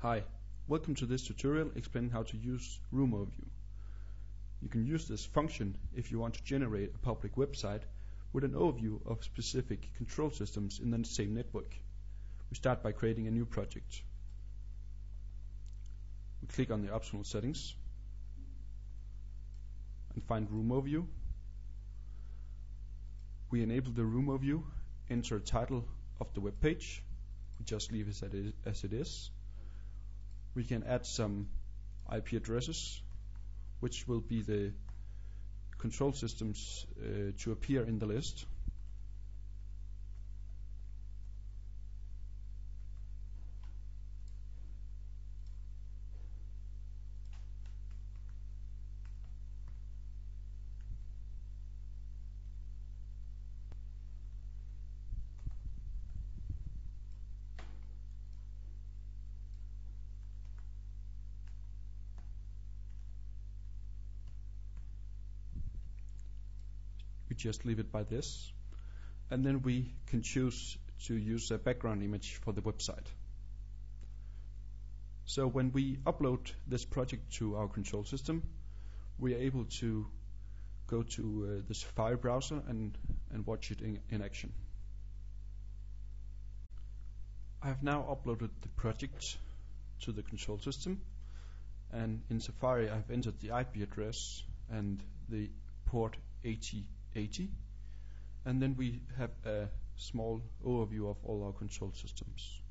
Hi, welcome to this tutorial explaining how to use Room Overview. You can use this function if you want to generate a public website with an overview of specific control systems in the same network. We start by creating a new project. We click on the optional settings and find Room Overview. We enable the Room Overview, enter a title of the web page. We just leave it as it is. We can add some IP addresses, which will be the control systems to appear in the list. We just leave it by this, and then we can choose to use a background image for the website. So when we upload this project to our control system, we are able to go to the Safari browser and watch it in action. I have now uploaded the project to the control system, and in Safari I've entered the IP address and the port 8080, and then we have a small overview of all our control systems.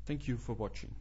Thank you for watching.